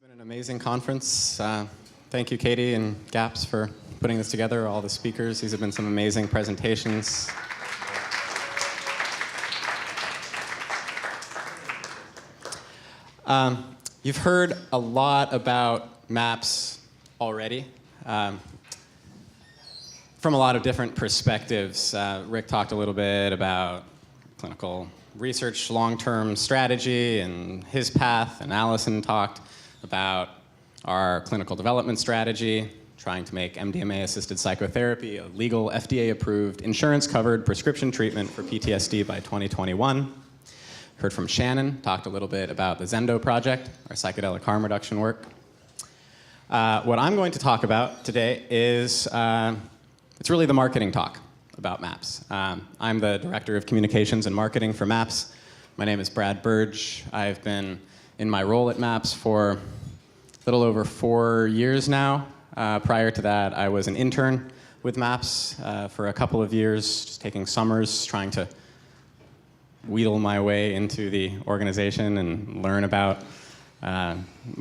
Been an amazing conference. Thank you, Katie and GAPS, for putting this together, all the speakers. These have been some amazing presentations. You've heard a lot about maps already from a lot of different perspectives. Rick talked a little bit about clinical research, long-term strategy, and his path, and Allison talked about our clinical development strategy, trying to make MDMA-assisted psychotherapy a legal, FDA-approved, insurance-covered prescription treatment for PTSD by 2021. Heard from Shannon, talked a little bit about the Zendo project, our psychedelic harm reduction work. What I'm going to talk about today is, it's really the marketing talk about MAPS. I'm the Director of Communications and Marketing for MAPS. My name is Brad Burge. I've been in my role at MAPS for a little over 4 years now. Prior to that, I was an intern with MAPS for a couple of years, just taking summers, trying to wheedle my way into the organization and learn about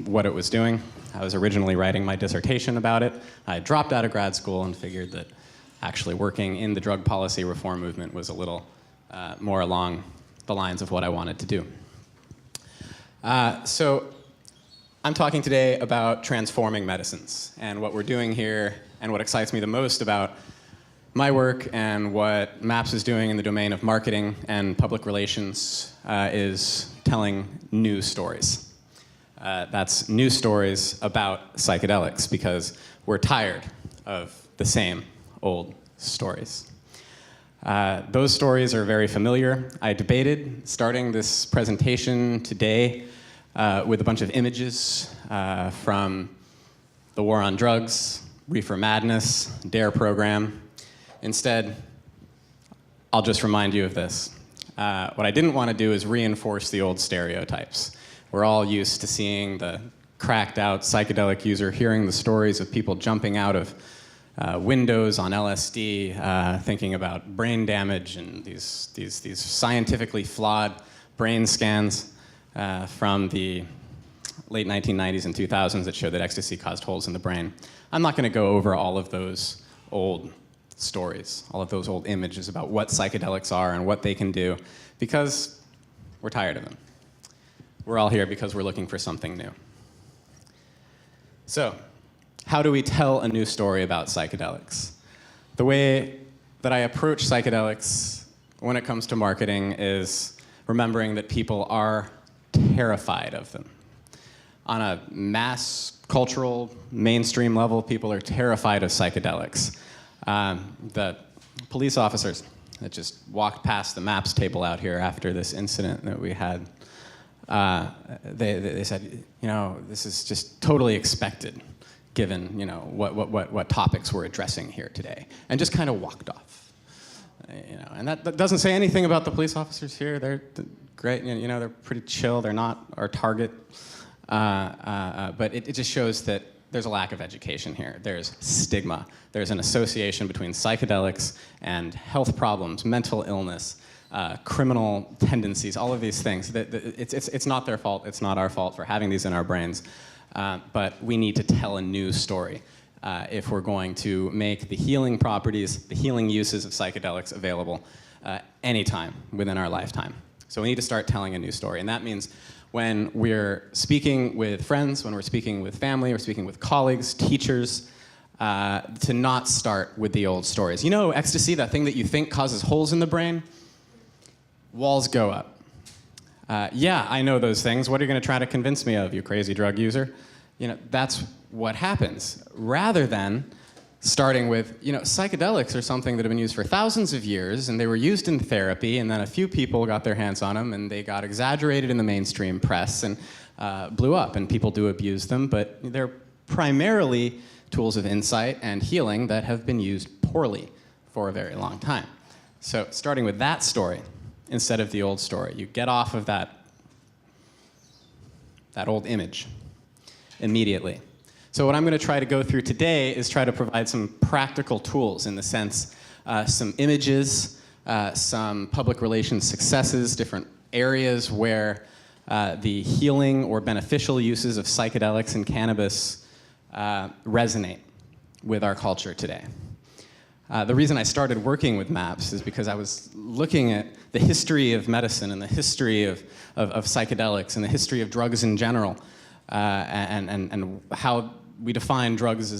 what it was doing. I was originally writing my dissertation about it. I dropped out of grad school and figured that actually working in the drug policy reform movement was a little more along the lines of what I wanted to do. So I'm talking today about transforming medicines, and what we're doing here, and what excites me the most about my work and what MAPS is doing in the domain of marketing and public relations is telling new stories. That's new stories about psychedelics, because we're tired of the same old stories. Those stories are very familiar. I debated starting this presentation today with a bunch of images from the war on drugs, reefer madness, DARE program. Instead, I'll just remind you of this. What I didn't want to do is reinforce the old stereotypes. We're all used to seeing the cracked out psychedelic user, hearing the stories of people jumping out of windows on LSD, thinking about brain damage and these scientifically flawed brain scans from the late 1990s and 2000s that showed that ecstasy caused holes in the brain. I'm not going to go over all of those old stories, all of those old images about what psychedelics are and what they can do, because we're tired of them. We're all here because we're looking for something new. So, how do we tell a new story about psychedelics? The way that I approach psychedelics when it comes to marketing is remembering that people are terrified of them. On a mass cultural mainstream level, people are terrified of psychedelics. The police officers that just walked past the MAPS table out here after this incident that we had, they said, you know, this is just totally expected, given, you know, what topics we're addressing here today, and just kind of walked off. You know, and that doesn't say anything about the police officers here. They're great, you know, they're pretty chill. They're not our target, but it just shows that there's a lack of education here. There's stigma. There's an association between psychedelics and health problems, mental illness, criminal tendencies, all of these things. It's not their fault. It's not our fault for having these in our brains. But we need to tell a new story if we're going to make the healing properties, the healing uses of psychedelics available anytime within our lifetime. So we need to start telling a new story. And that means when we're speaking with friends, when we're speaking with family, we're speaking with colleagues, teachers, to not start with the old stories. You know, ecstasy, that thing that you think causes holes in the brain? Walls go up. Yeah, I know those things. What are you going to try to convince me of, you crazy drug user? You know, that's what happens. Rather than starting with, you know, psychedelics are something that have been used for thousands of years, and they were used in therapy, and then a few people got their hands on them, and they got exaggerated in the mainstream press and blew up, and people do abuse them, but they're primarily tools of insight and healing that have been used poorly for a very long time. So starting with that story instead of the old story, you get off of that old image immediately. So what I'm going to try to go through today is try to provide some practical tools, in the sense, some images, some public relations successes, different areas where the healing or beneficial uses of psychedelics and cannabis resonate with our culture today. The reason I started working with MAPS is because I was looking at the history of medicine and the history of psychedelics and the history of drugs in general, and how we define drugs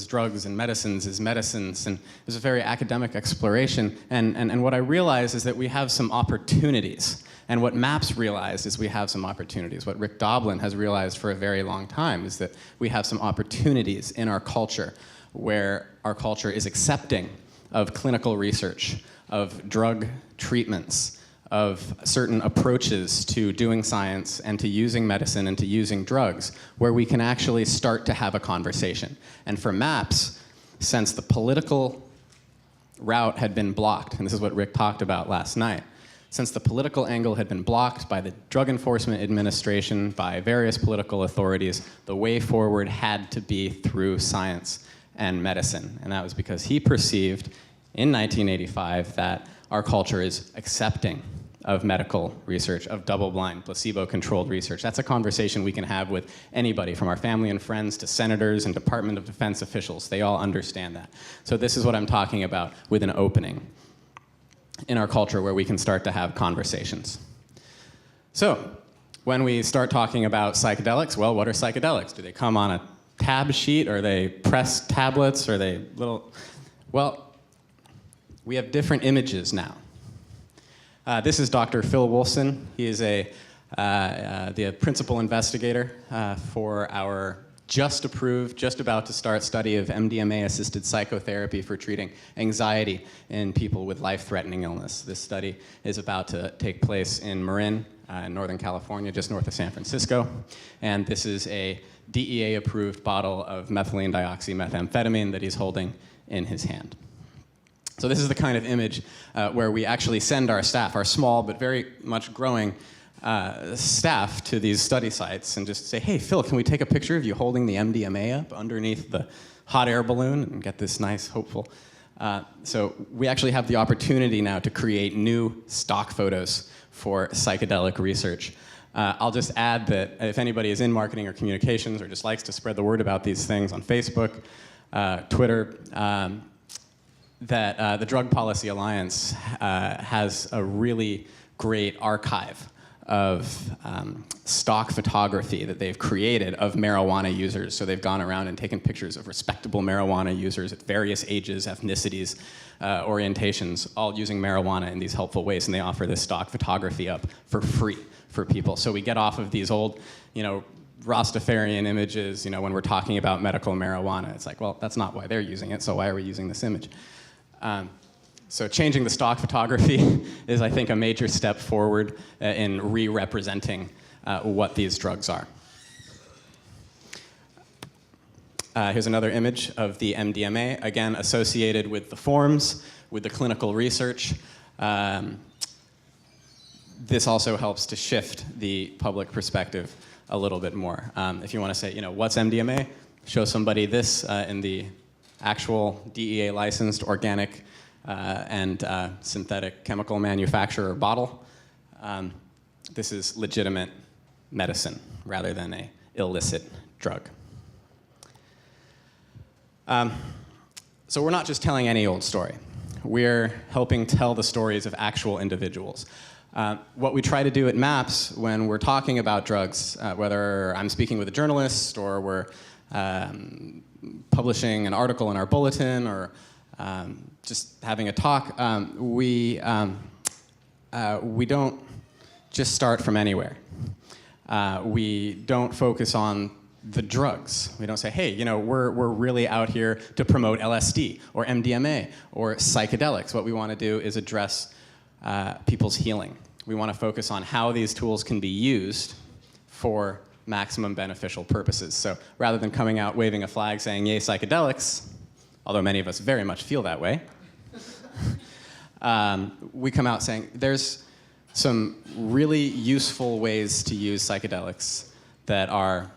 and medicines as medicines. And it was a very academic exploration. And what I realized is that we have some opportunities. And what MAPS realized is we have some opportunities. What Rick Doblin has realized for a very long time is that we have some opportunities in our culture where our culture is accepting of clinical research, of drug treatments, of certain approaches to doing science and to using medicine and to using drugs, where we can actually start to have a conversation. And for MAPS, since the political route had been blocked, and this is what Rick talked about last night, since the political angle had been blocked by the Drug Enforcement Administration, by various political authorities, the way forward had to be through science and medicine. And that was because he perceived in 1985 that our culture is accepting of medical research, of double-blind, placebo-controlled research. That's a conversation we can have with anybody, from our family and friends to senators and Department of Defense officials. They all understand that. So this is what I'm talking about with an opening in our culture where we can start to have conversations. So when we start talking about psychedelics, well, what are psychedelics? Do they come on a tab sheet? Are they pressed tablets? Are they little? Well, we have different images now. This is Dr. Phil Wolfson. He is the principal investigator for our just approved, just about to start study of MDMA-assisted psychotherapy for treating anxiety in people with life-threatening illness. This study is about to take place in Marin, in Northern California, just north of San Francisco. And this is a DEA-approved bottle of methylene dioxymethamphetamine that he's holding in his hand. So this is the kind of image where we actually send our staff, our small but very much growing staff, to these study sites and just say, hey, Phil, can we take a picture of you holding the MDMA up underneath the hot air balloon and get this nice, hopeful. So we actually have the opportunity now to create new stock photos for psychedelic research. I'll just add that if anybody is in marketing or communications or just likes to spread the word about these things on Facebook, Twitter, that the Drug Policy Alliance has a really great archive of stock photography that they've created of marijuana users. So they've gone around and taken pictures of respectable marijuana users at various ages, ethnicities, orientations, all using marijuana in these helpful ways. And they offer this stock photography up for free for people. So we get off of these old, Rastafarian images, when we're talking about medical marijuana. It's like, well, that's not why they're using it, so why are we using this image? So changing the stock photography is, I think, a major step forward in re-representing what these drugs are. Here's another image of the MDMA, again, associated with the forms, with the clinical research. This also helps to shift the public perspective a little bit more. If you want to say, what's MDMA? Show somebody this in the actual DEA-licensed organic and synthetic chemical manufacturer bottle. This is legitimate medicine rather than an illicit drug. So we're not just telling any old story. We're helping tell the stories of actual individuals. What we try to do at MAPS when we're talking about drugs, whether I'm speaking with a journalist or we're publishing an article in our bulletin or just having a talk, we don't just start from anywhere. We don't focus on the drugs. We don't say, hey, we're really out here to promote LSD or MDMA or psychedelics. What we want to do is address people's healing. We want to focus on how these tools can be used for maximum beneficial purposes. So rather than coming out waving a flag saying, yay, psychedelics, although many of us very much feel that way, we come out saying there's some really useful ways to use psychedelics that are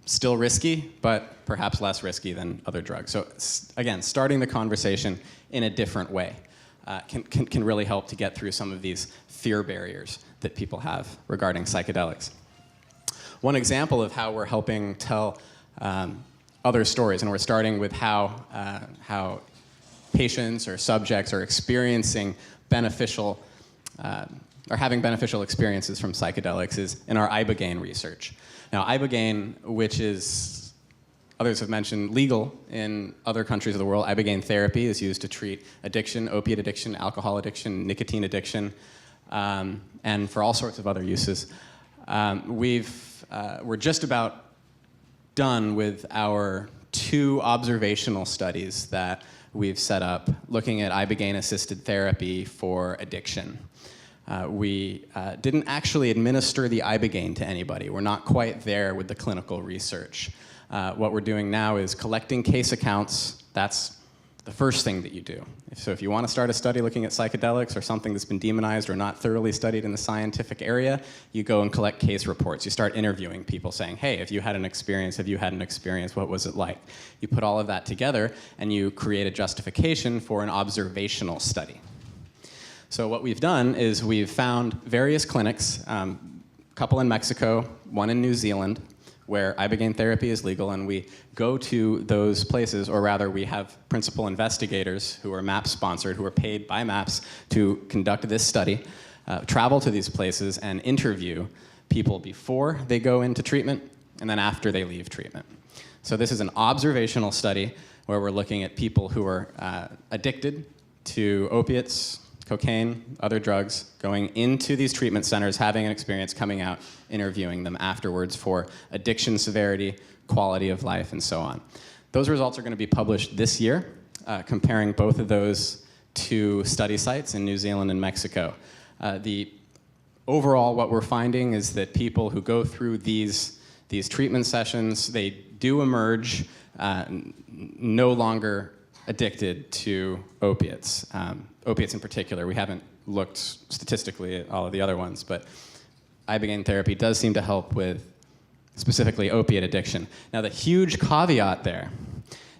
still risky, but perhaps less risky than other drugs. So again, starting the conversation in a different way can really help to get through some of these fear barriers that people have regarding psychedelics. one example of how we're helping tell other stories, and we're starting with how patients or subjects are experiencing beneficial or having beneficial experiences from psychedelics is in our ibogaine research. Now, ibogaine, which is, others have mentioned, legal in other countries of the world, ibogaine therapy is used to treat addiction, opiate addiction, alcohol addiction, nicotine addiction, and for all sorts of other uses. We're just about done with our 2 observational studies that we've set up looking at ibogaine-assisted therapy for addiction. We didn't actually administer the ibogaine to anybody. We're not quite there with the clinical research. What we're doing now is collecting case accounts. That's the first thing that you do. So if you want to start a study looking at psychedelics or something that's been demonized or not thoroughly studied in the scientific area, you go and collect case reports. You start interviewing people saying, hey, if you had an experience, what was it like? You put all of that together and you create a justification for an observational study. So what we've done is we've found various clinics, a couple in Mexico, one in New Zealand, where ibogaine therapy is legal, and we go to those places, or rather we have principal investigators who are MAPS sponsored, who are paid by MAPS to conduct this study, travel to these places and interview people before they go into treatment and then after they leave treatment. So this is an observational study where we're looking at people who are addicted to opiates, cocaine, other drugs, going into these treatment centers, having an experience, coming out, interviewing them afterwards for addiction severity, quality of life, and so on. Those results are going to be published this year, comparing both of those to study sites in New Zealand and Mexico. Overall, what we're finding is that people who go through these treatment sessions, they do emerge no longer addicted to opiates. Opiates in particular. We haven't looked statistically at all of the other ones, but ibogaine therapy does seem to help with specifically opiate addiction. Now, the huge caveat there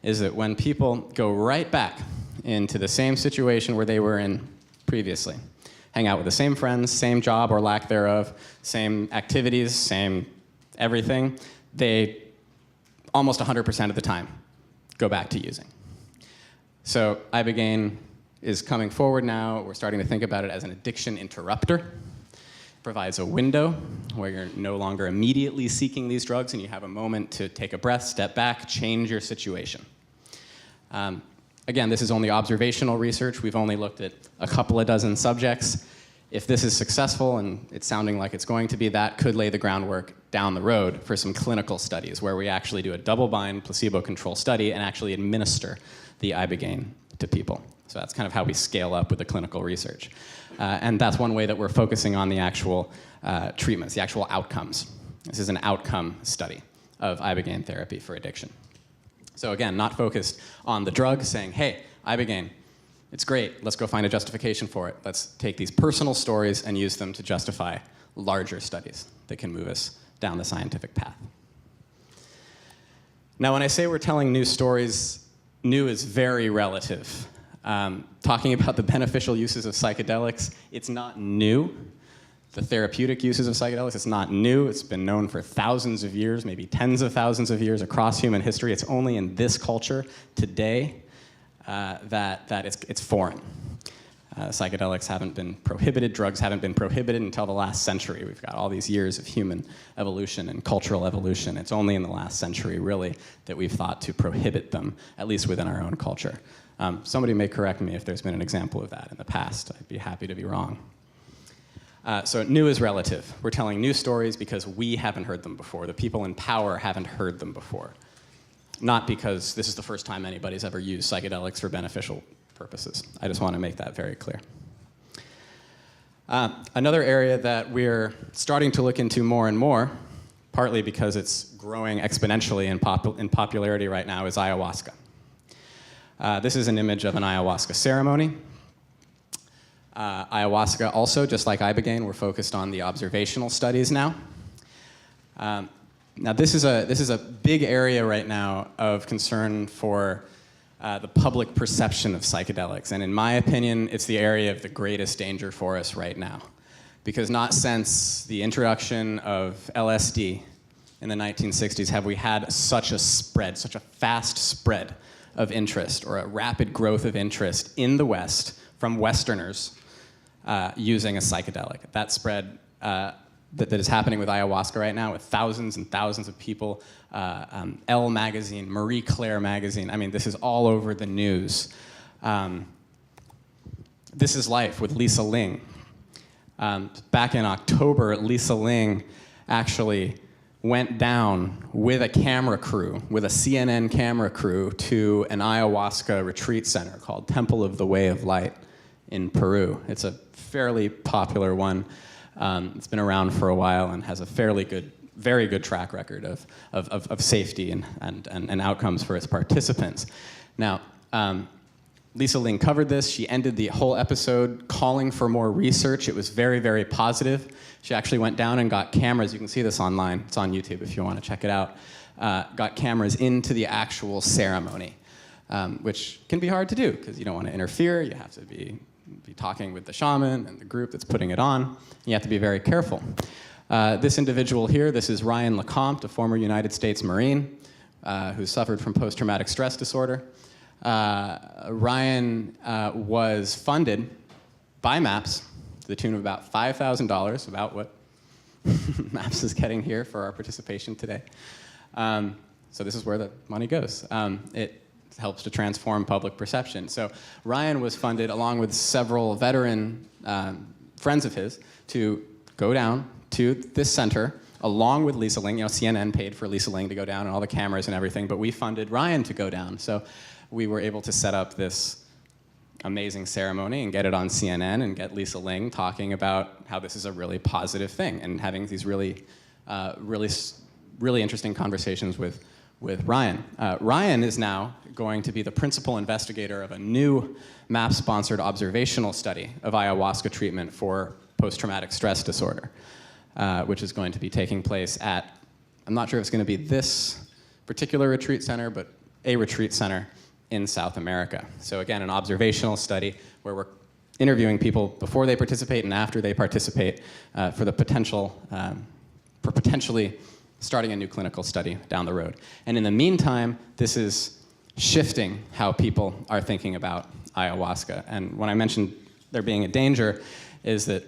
is that when people go right back into the same situation where they were in previously, hang out with the same friends, same job or lack thereof, same activities, same everything, they almost 100% of the time go back to using. So ibogaine is coming forward now. We're starting to think about it as an addiction interrupter. It provides a window where you're no longer immediately seeking these drugs and you have a moment to take a breath, step back, change your situation. Again, this is only observational research. We've only looked at a couple of dozen subjects. If this is successful, and it's sounding like it's going to be, that could lay the groundwork down the road for some clinical studies where we actually do a double-blind, placebo-controlled study and actually administer the ibogaine to people. So that's kind of how we scale up with the clinical research. And that's one way that we're focusing on the actual treatments, the actual outcomes. This is an outcome study of ibogaine therapy for addiction. So again, not focused on the drug, saying, hey, ibogaine, it's great, let's go find a justification for it. Let's take these personal stories and use them to justify larger studies that can move us down the scientific path. Now, when I say we're telling new stories, new is very relative. Talking about the beneficial uses of psychedelics, it's not new. The therapeutic uses of psychedelics, it's not new. It's been known for thousands of years, maybe tens of thousands of years across human history. It's only in this culture today that it's foreign. Psychedelics haven't been prohibited, drugs haven't been prohibited until the last century. We've got all these years of human evolution and cultural evolution. It's only in the last century, really, that we've thought to prohibit them, at least within our own culture. Somebody may correct me if there's been an example of that in the past. I'd be happy to be wrong. So new is relative. We're telling new stories because we haven't heard them before. The people in power haven't heard them before. Not because this is the first time anybody's ever used psychedelics for beneficial purposes. I just want to make that very clear. Another area that we're starting to look into more and more, partly because it's growing exponentially in popularity right now, is ayahuasca. This is an image of an ayahuasca ceremony. Ayahuasca also, just like ibogaine, we're focused on the observational studies now. Now this is a big area right now of concern for the public perception of psychedelics. And in my opinion, it's the area of the greatest danger for us right now. Because not since the introduction of LSD in the 1960s have we had such a spread, such a fast spread of interest, or a rapid growth of interest in the West from Westerners using a psychedelic. That spread that is happening with ayahuasca right now, with thousands and thousands of people. Elle magazine, Marie Claire magazine, I mean, this is all over the news. This is Life with Lisa Ling. Back in October, Lisa Ling actually went down with a camera crew, with a CNN camera crew, to an ayahuasca retreat center called Temple of the Way of Light in Peru. It's a fairly popular one. It's been around for a while and has a fairly good, very good track record of safety and outcomes for its participants. Now, Lisa Ling covered this. She ended the whole episode calling for more research. It was very, very positive. She actually went down and got cameras. You can see this online. It's on YouTube if you want to check it out. Got cameras into the actual ceremony, which can be hard to do because you don't want to interfere. You have to be talking with the shaman and the group that's putting it on. You have to be very careful. This individual here, this is Ryan LeCompte, a former United States Marine who suffered from post-traumatic stress disorder. Ryan was funded by MAPS to the tune of about $5,000, about what MAPS is getting here for our participation today. So this is where the money goes. It helps to transform public perception. So Ryan was funded, along with several veteran friends of his, to go down to this center, along with Lisa Ling. You know, CNN paid for Lisa Ling to go down and all the cameras and everything, but we funded Ryan to go down. So we were able to set up this amazing ceremony and get it on CNN and get Lisa Ling talking about how this is a really positive thing and having these really interesting conversations with Ryan. Ryan is now going to be the principal investigator of a new MAP-sponsored observational study of ayahuasca treatment for post-traumatic stress disorder, which is going to be taking place at, I'm not sure if it's going to be this particular retreat center, but a retreat center in South America. So again, an observational study where we're interviewing people before they participate and after they participate for the potential, for potentially starting a new clinical study down the road. And in the meantime, this is shifting how people are thinking about ayahuasca. And when I mentioned there being a danger, is that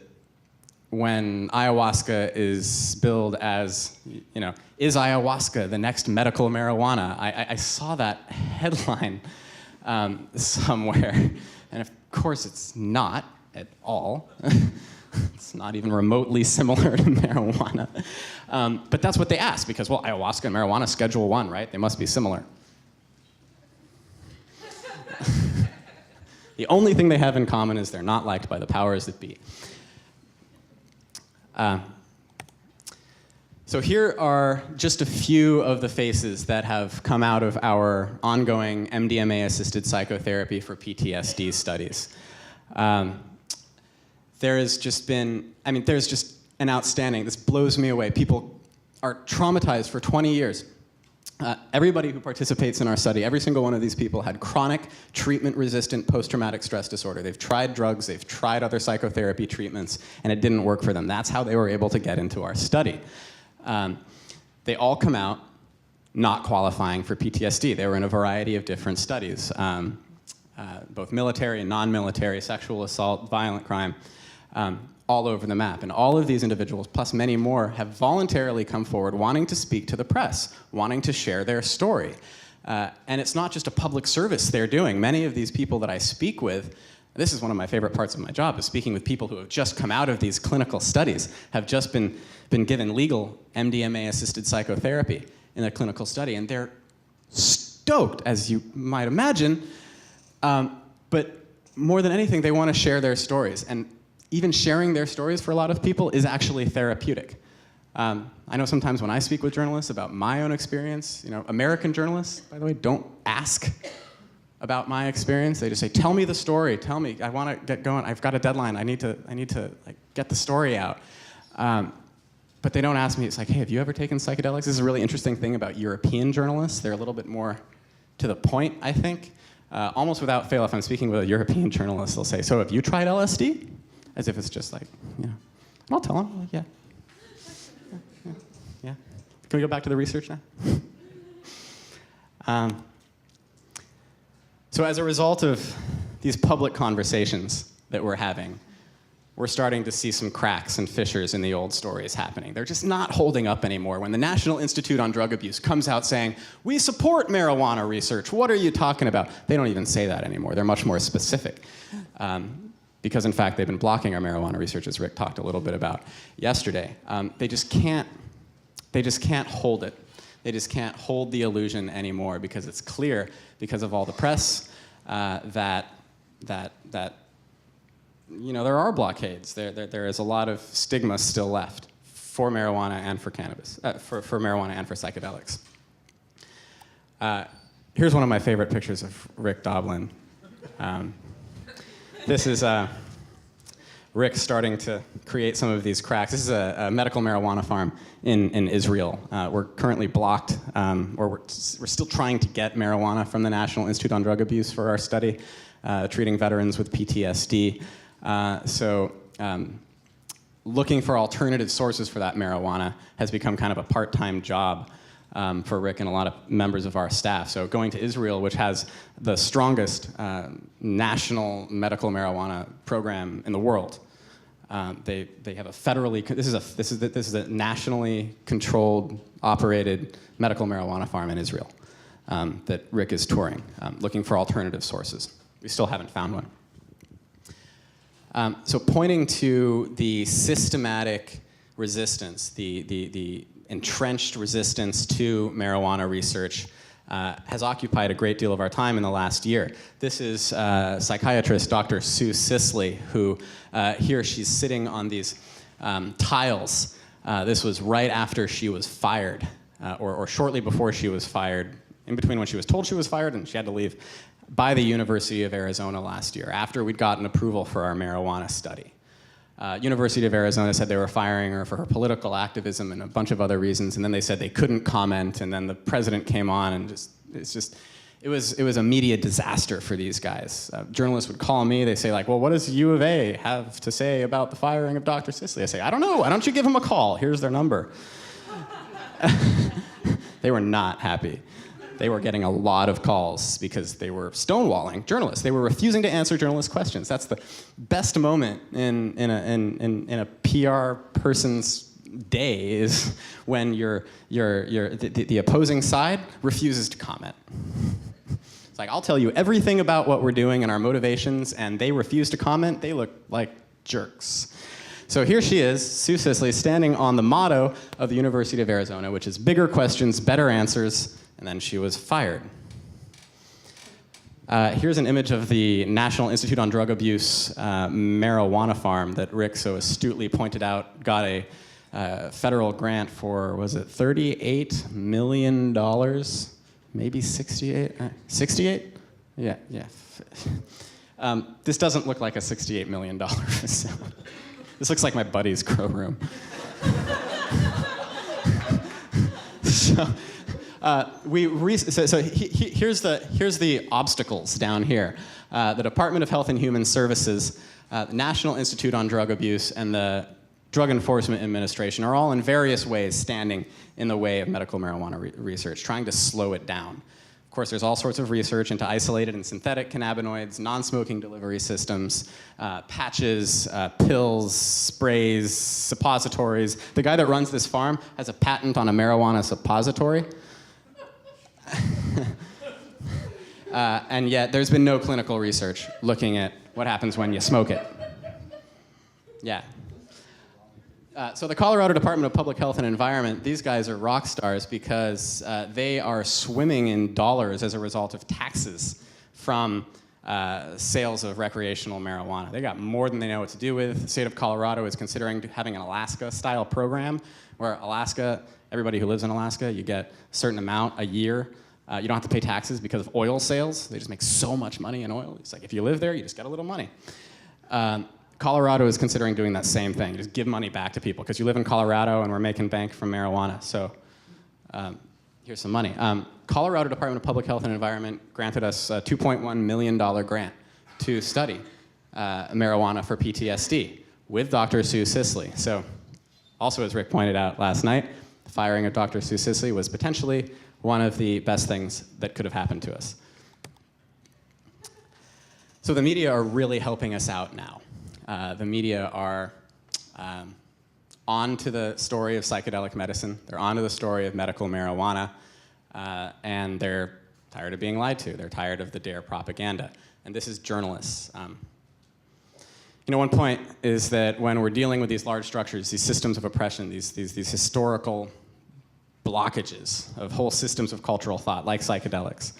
when ayahuasca is billed as, you know, is ayahuasca the next medical marijuana? I saw that headline somewhere, and of course it's not at all. It's not even remotely similar to marijuana. But that's what they ask, because, well, ayahuasca and marijuana, Schedule 1, right? They must be similar. The only thing they have in common is they're not liked by the powers that be. So here are just a few of the faces that have come out of our ongoing MDMA-assisted psychotherapy for PTSD studies. There has just been, I mean, there's just an outstanding, this blows me away. People are traumatized for 20 years. Everybody who participates in our study, every single one of these people had chronic treatment-resistant post-traumatic stress disorder. They've tried drugs, they've tried other psychotherapy treatments, and it didn't work for them. That's how they were able to get into our study. They all come out not qualifying for PTSD. They were in a variety of different studies, both military and non-military, sexual assault, violent crime, all over the map. And all of these individuals, plus many more, have voluntarily come forward wanting to speak to the press, wanting to share their story. And it's not just a public service they're doing. Many of these people that I speak with, this is one of my favorite parts of my job, is speaking with people who have just come out of these clinical studies, have just been given legal MDMA-assisted psychotherapy in a clinical study, and they're stoked, as you might imagine. But more than anything, they want to share their stories. And even sharing their stories for a lot of people is actually therapeutic. I know sometimes when I speak with journalists about my own experience, you know, American journalists, by the way, don't ask about my experience. They just say, tell me the story, tell me, I want to get going, I've got a deadline, I need to like, get the story out. But they don't ask me, it's like, hey, have you ever taken psychedelics? This is a really interesting thing about European journalists. They're a little bit more to the point, I think. Almost without fail, if I'm speaking with a European journalist, they'll say, so have you tried LSD? As if it's just like, you know. And I'll tell them, like, yeah. Can we go back to the research now? So as a result of these public conversations that we're having, we're starting to see some cracks and fissures in the old stories happening. They're just not holding up anymore. When the National Institute on Drug Abuse comes out saying, we support marijuana research, what are you talking about? They don't even say that anymore. They're much more specific. Because in fact, they've been blocking our marijuana research, as Rick talked a little bit about yesterday. They just can't hold it. They just can't hold the illusion anymore because it's clear, because of all the press, that there are blockades. There is a lot of stigma still left for marijuana and for cannabis, for marijuana and for psychedelics. Here's one of my favorite pictures of Rick Doblin. This is Rick starting to create some of these cracks. This is a medical marijuana farm in Israel. We're currently blocked, or we're still trying to get marijuana from the National Institute on Drug Abuse for our study, treating veterans with PTSD. Looking for alternative sources for that marijuana has become kind of a part-time job for Rick and a lot of members of our staff. So going to Israel, which has the strongest national medical marijuana program in the world, they have a federally, this is a nationally controlled, operated medical marijuana farm in Israel that Rick is touring, looking for alternative sources. We still haven't found one. So pointing to the systematic resistance, the entrenched resistance to marijuana research has occupied a great deal of our time in the last year. This is psychiatrist Dr. Sue Sisley, who here she's sitting on these tiles. This was right after she was fired, or shortly before she was fired, in between when she was told she was fired and she had to leave, by the University of Arizona last year, after we'd gotten approval for our marijuana study. University of Arizona said they were firing her for her political activism and a bunch of other reasons, and then they said they couldn't comment, and then the president came on, and it was a media disaster for these guys. Journalists would call me, they say like, well, what does U of A have to say about the firing of Dr. Sisley? I say, I don't know, why don't you give them a call? Here's their number. They were not happy. They were getting a lot of calls because they were stonewalling journalists. They were refusing to answer journalists' questions. That's the best moment in a PR person's day, is when the opposing side refuses to comment. It's like, I'll tell you everything about what we're doing and our motivations, and they refuse to comment. They look like jerks. So here she is, Sue Sisley, standing on the motto of the University of Arizona, which is bigger questions, better answers. And then she was fired. Here's an image of the National Institute on Drug Abuse marijuana farm that Rick so astutely pointed out got a federal grant for, was it $38 million? Maybe 68? 68? Yeah. This doesn't look like a $68 million facility. This looks like my buddy's grow room. Here's the obstacles down here. The Department of Health and Human Services, the National Institute on Drug Abuse, and the Drug Enforcement Administration are all in various ways standing in the way of medical marijuana research, trying to slow it down. Of course, there's all sorts of research into isolated and synthetic cannabinoids, non-smoking delivery systems, patches, pills, sprays, suppositories. The guy that runs this farm has a patent on a marijuana suppository. And yet there's been no clinical research looking at what happens when you smoke it. Yeah. So the Colorado Department of Public Health and Environment, these guys are rock stars because they are swimming in dollars as a result of taxes from sales of recreational marijuana. They got more than they know what to do with. The state of Colorado is considering having an Alaska-style program where everybody who lives in Alaska, you get a certain amount a year. You don't have to pay taxes because of oil sales. They just make so much money in oil. It's like if you live there, you just get a little money. Colorado is considering doing that same thing. Just give money back to people because you live in Colorado and we're making bank from marijuana. So here's some money. Colorado Department of Public Health and Environment granted us a $2.1 million grant to study marijuana for PTSD with Dr. Sue Sisley. So also, as Rick pointed out last night, firing of Dr. Sue Sisley was potentially one of the best things that could have happened to us. So the media are really helping us out now. The media are on to the story of psychedelic medicine. They're on to the story of medical marijuana. And they're tired of being lied to. They're tired of the DARE propaganda. And this is journalists. One point is that when we're dealing with these large structures, these systems of oppression, these historical blockages of whole systems of cultural thought, like psychedelics,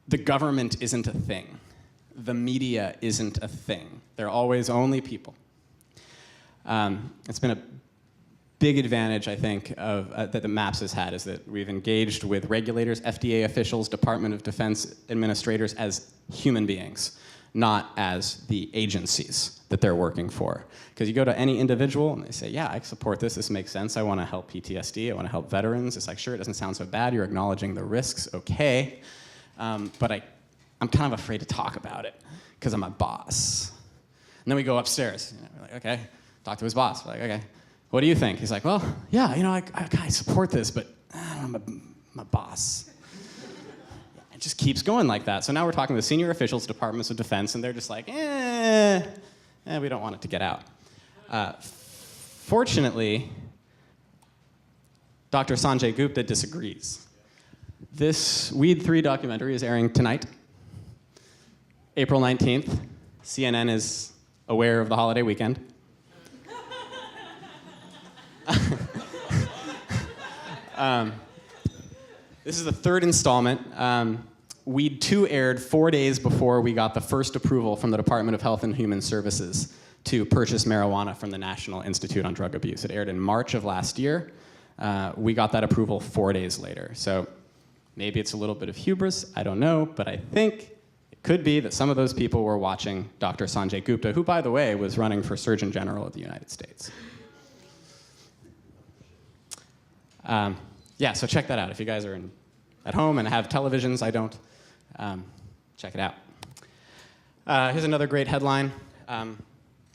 the government isn't a thing. The media isn't a thing. They're always only people. It's been a big advantage, I think, that the MAPS has had is that we've engaged with regulators, FDA officials, Department of Defense administrators as human beings, not as the agencies that they're working for. Because you go to any individual and they say, yeah, I support this, this makes sense, I want to help PTSD, I want to help veterans. It's like, sure, it doesn't sound so bad, you're acknowledging the risks, okay. But I'm kind of afraid to talk about it because I'm a boss. And then we go upstairs. We're like, okay, talk to his boss. We're like, okay, what do you think? He's like, well, yeah, I support this, but I'm a boss. It just keeps going like that. So now we're talking to the senior officials, departments of defense, and they're just like, we don't want it to get out. Fortunately, Dr. Sanjay Gupta disagrees. This Weed 3 documentary is airing tonight, April 19th. CNN is aware of the holiday weekend. This is the third installment. Weed 2 aired 4 days before we got the first approval from the Department of Health and Human Services to purchase marijuana from the National Institute on Drug Abuse. It aired in March of last year. We got that approval 4 days later. So maybe it's a little bit of hubris, I don't know, but I think it could be that some of those people were watching Dr. Sanjay Gupta, who, by the way, was running for Surgeon General of the United States. Yeah, so check that out. If you guys are at home and have televisions, I don't, check it out. Here's another great headline.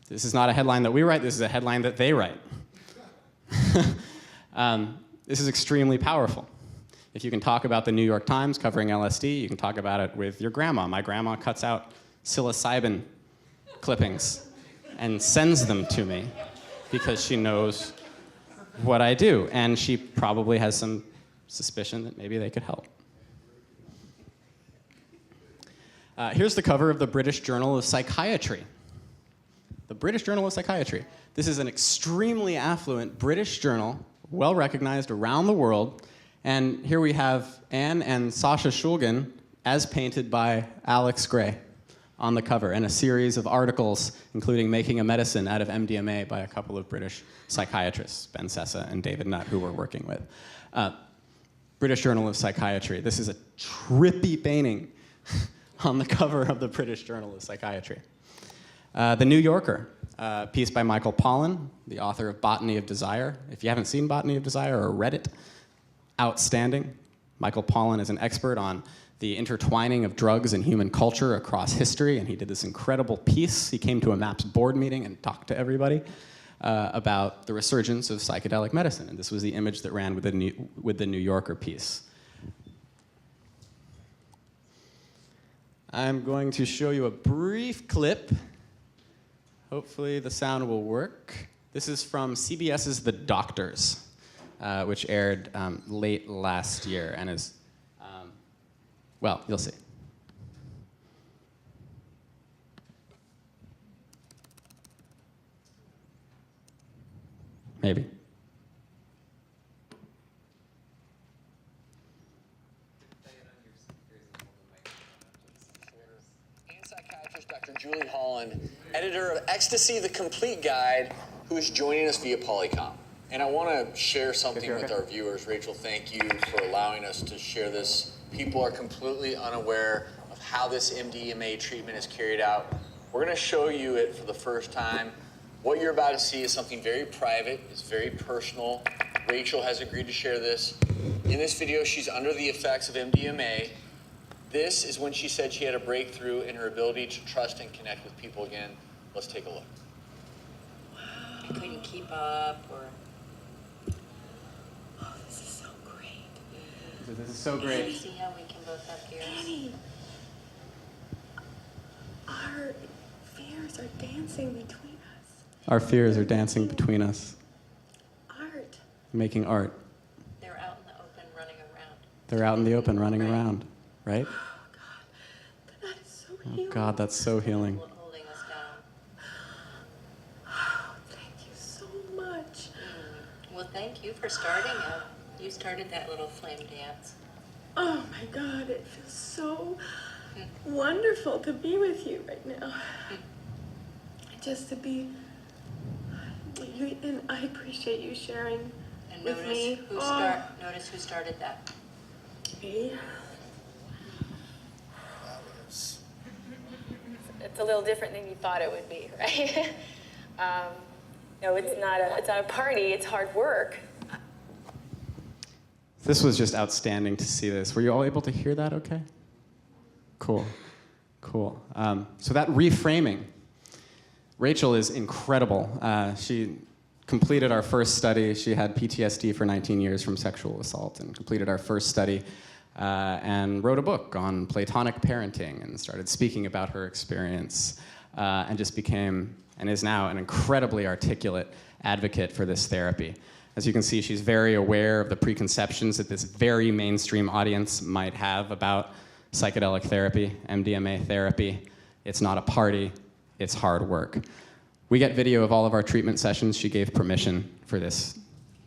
This is not a headline that we write, this is a headline that they write. This is extremely powerful. If you can talk about the New York Times covering LSD, you can talk about it with your grandma. My grandma cuts out psilocybin clippings and sends them to me because she knows what I do, and she probably has some suspicion that maybe they could help. Here's the cover of the British Journal of Psychiatry. The British Journal of Psychiatry. This is an extremely affluent British journal, well recognized around the world, and here we have Anne and Sasha Shulgin as painted by Alex Gray on the cover, and a series of articles, including Making a Medicine out of MDMA by a couple of British psychiatrists, Ben Sessa and David Nutt, who we're working with. British Journal of Psychiatry. This is a trippy painting on the cover of the British Journal of Psychiatry. The New Yorker, a piece by Michael Pollan, the author of Botany of Desire. If you haven't seen Botany of Desire or read it, outstanding. Michael Pollan is an expert on the intertwining of drugs and human culture across history, and he did this incredible piece. He came to a MAPS board meeting and talked to everybody about the resurgence of psychedelic medicine, and this was the image that ran with the New Yorker piece. I'm going to show you a brief clip. Hopefully the sound will work. This is from CBS's The Doctors, which aired late last year and is, well, you'll see. Maybe. And psychiatrist Dr. Julie Holland, editor of Ecstasy, the Complete Guide, who is joining us via Polycom. And I want to share something with our viewers. Rachel, thank you for allowing us to share this. People are completely unaware of how this MDMA treatment is carried out. We're going to show you it for the first time. What you're about to see is something very private. It's very personal. Rachel has agreed to share this. In this video, she's under the effects of MDMA. This is when she said she had a breakthrough in her ability to trust and connect with people again. Let's take a look. I couldn't keep up, or... Oh, this is so great. This is so great. See how we can both have gears? Danny, our fears are dancing between us. Our fears are dancing between us, Art. making art. They're out in the open running around. They're out in the open running around, right? Oh, God. That is so Oh, healing. God, that's so healing. Holding us down. Oh, thank you so much. Well, thank you for starting it. You started that little flame dance. Oh, my God. It feels so wonderful to be with you right now. Just to be... And I appreciate you sharing And with me. notice who started that. Me? It's a little different than you thought it would be, right? No, it's not a party, it's hard work. This was just outstanding to see this. Were you all able to hear that okay? Cool, cool. So that reframing, Rachel is incredible. She completed our first study. She had PTSD for 19 years from sexual assault and completed our first study and wrote a book on Platonic parenting and started speaking about her experience and just became and is now an incredibly articulate advocate for this therapy. As you can see, she's very aware of the preconceptions that this very mainstream audience might have about psychedelic therapy, MDMA therapy. It's not a party, it's hard work. We get video of all of our treatment sessions. She gave permission for this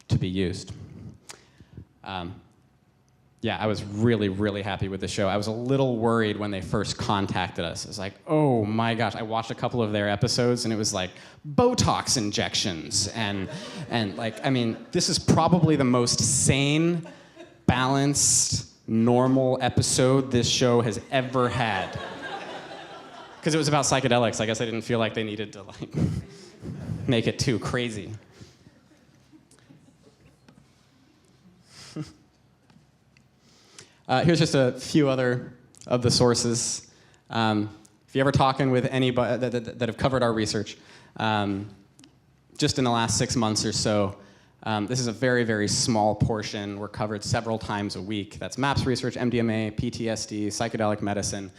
to be used. Yeah, I was really, really happy with the show. I was a little worried when they first contacted us. I was like, oh my gosh. I watched a couple of their episodes and it was like Botox injections and like, I mean, this is probably the most sane, balanced, normal episode this show has ever had. Because it was about psychedelics. I guess I didn't feel like they needed to like make it too crazy. Here's just a few other of the sources. If you're ever talking with anybody that have covered our research, just in the last 6 months or so, this is a very, very small portion. We're covered several times a week. That's MAPS research, MDMA, PTSD, psychedelic medicine.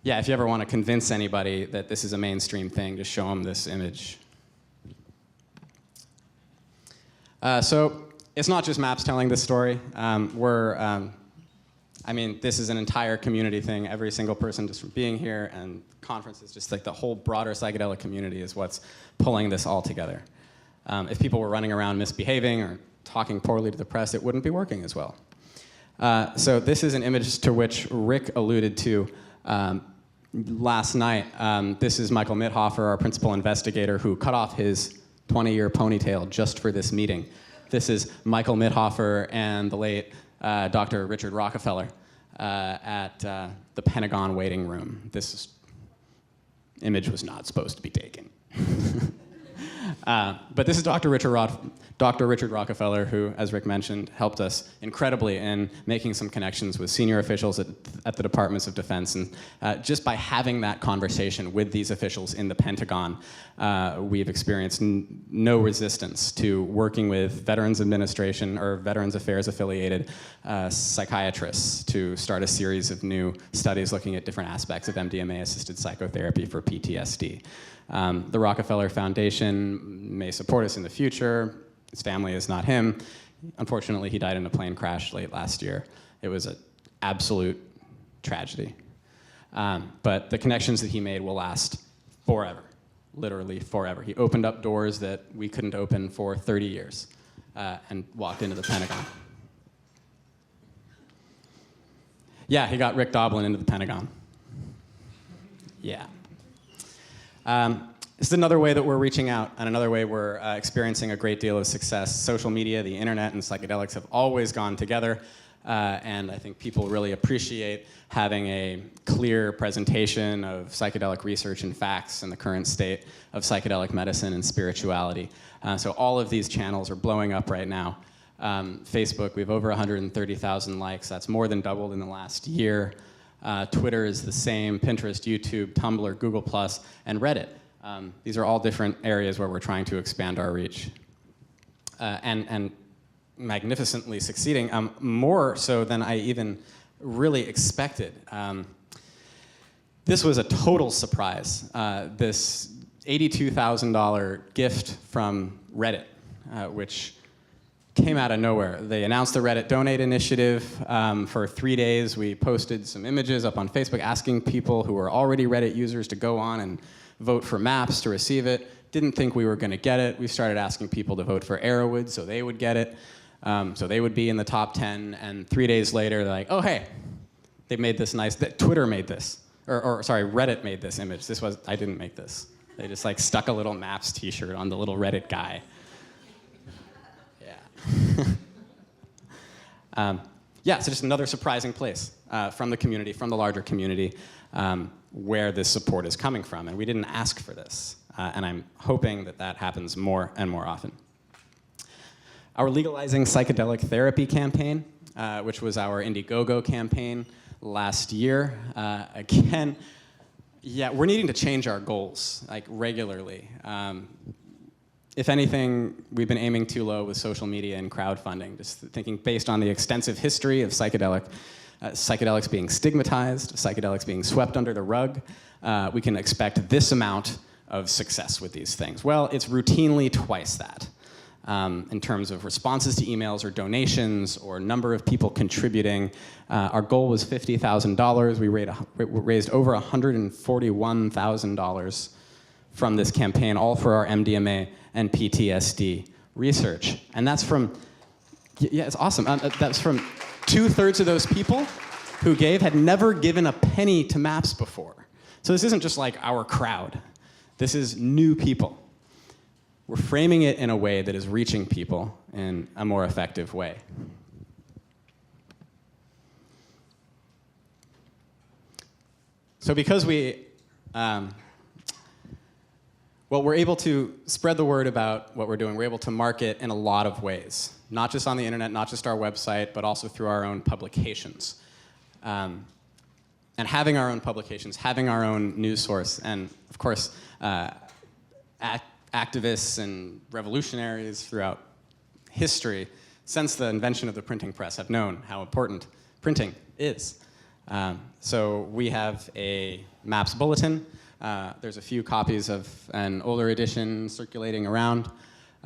Yeah, if you ever want to convince anybody that this is a mainstream thing, just show them this image. So it's not just MAPS telling this story. I mean, this is an entire community thing. Every single person just from being here and conferences, just like the whole broader psychedelic community is what's pulling this all together. If people were running around misbehaving or talking poorly to the press, it wouldn't be working as well. So this is an image to which Rick alluded to last night. This is Michael Mithofer, our principal investigator, who cut off his 20-year ponytail just for this meeting. This is Michael Mithofer and the late Dr. Richard Rockefeller at the Pentagon waiting room. This image was not supposed to be taken. But this is Dr. Richard Rockefeller, who, as Rick mentioned, helped us incredibly in making some connections with senior officials at the Departments of Defense. And just by having that conversation with these officials in the Pentagon, we've experienced no resistance to working with Veterans Administration or Veterans Affairs affiliated psychiatrists to start a series of new studies looking at different aspects of MDMA-assisted psychotherapy for PTSD. The Rockefeller Foundation may support us in the future. His family is not him. Unfortunately, he died in a plane crash late last year. It was an absolute tragedy. But the connections that he made will last forever, literally forever. He opened up doors that we couldn't open for 30 years and walked into the Pentagon. Yeah, he got Rick Doblin into the Pentagon. Yeah. This is another way that we're reaching out, and another way we're experiencing a great deal of success. Social media, the internet, and psychedelics have always gone together, and I think people really appreciate having a clear presentation of psychedelic research and facts and the current state of psychedelic medicine and spirituality. So all of these channels are blowing up right now. Facebook, we have over 130,000 likes. That's more than doubled in the last year. Twitter is the same, Pinterest, YouTube, Tumblr, Google+, and Reddit. These are all different areas where we're trying to expand our reach. And magnificently succeeding, more so than I even really expected. This was a total surprise. This $82,000 gift from Reddit, which came out of nowhere. They announced the Reddit Donate Initiative. For 3 days, we posted some images up on Facebook asking people who were already Reddit users to go on and vote for maps to receive it. Didn't think we were going to get it. We started asking people to vote for Arrowwood so they would get it. So they would be in the top 10. And 3 days later, they're like, oh, hey, they made this nice, Twitter made this. Or sorry, Reddit made this image. I didn't make this. They just like stuck a little maps t-shirt on the little Reddit guy. Yeah, so just another surprising place from the community, from the larger community, where this support is coming from. And we didn't ask for this. And I'm hoping that that happens more and more often. Our Legalizing Psychedelic Therapy campaign, which was our Indiegogo campaign last year, again, yeah, we're needing to change our goals, like, regularly. If anything, we've been aiming too low with social media and crowdfunding, just thinking based on the extensive history of psychedelics being stigmatized, psychedelics being swept under the rug, we can expect this amount of success with these things. Well, it's routinely twice that in terms of responses to emails or donations or number of people contributing. Our goal was $50,000. We raised over $141,000 from this campaign, all for our MDMA and PTSD research. And that's from, yeah, it's awesome. That's from 2/3 of those people who gave had never given a penny to MAPS before. So this isn't just like our crowd. This is new people. We're framing it in a way that is reaching people in a more effective way. So because we're able to spread the word about what we're doing. We're able to market in a lot of ways, not just on the internet, not just our website, but also through our own publications. And having our own publications, having our own news source, and of course, activists and revolutionaries throughout history, since the invention of the printing press, have known how important printing is. So we have a MAPS bulletin. There's a few copies of an older edition circulating around,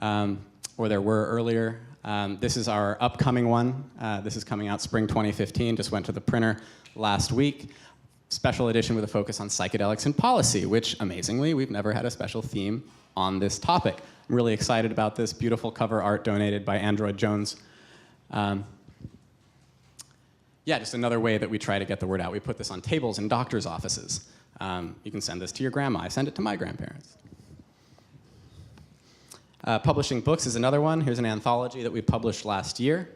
or there were earlier. This is our upcoming one. This is coming out spring 2015, just went to the printer last week. Special edition with a focus on psychedelics and policy, which, amazingly, we've never had a special theme on this topic. I'm really excited about this. Beautiful cover art donated by Android Jones. Yeah, just another way that we try to get the word out. We put this on tables in doctors' offices. You can send this to your grandma. I send it to my grandparents. Publishing books is another one. Here's an anthology that we published last year.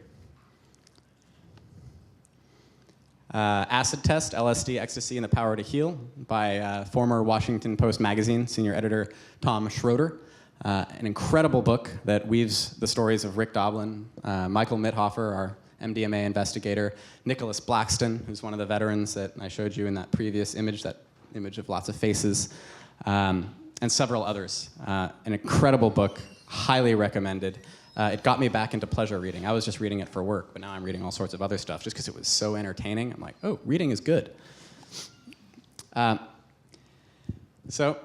Acid Test, LSD, Ecstasy, and the Power to Heal by former Washington Post magazine senior editor Tom Schroeder. An incredible book that weaves the stories of Rick Doblin, Michael Mithofer, our MDMA investigator, Nicholas Blackston, who's one of the veterans that I showed you in that previous image, that image of lots of faces, and several others. An incredible book, highly recommended. It got me back into pleasure reading. I was just reading it for work, but now I'm reading all sorts of other stuff just because it was so entertaining. I'm like, oh, reading is good. So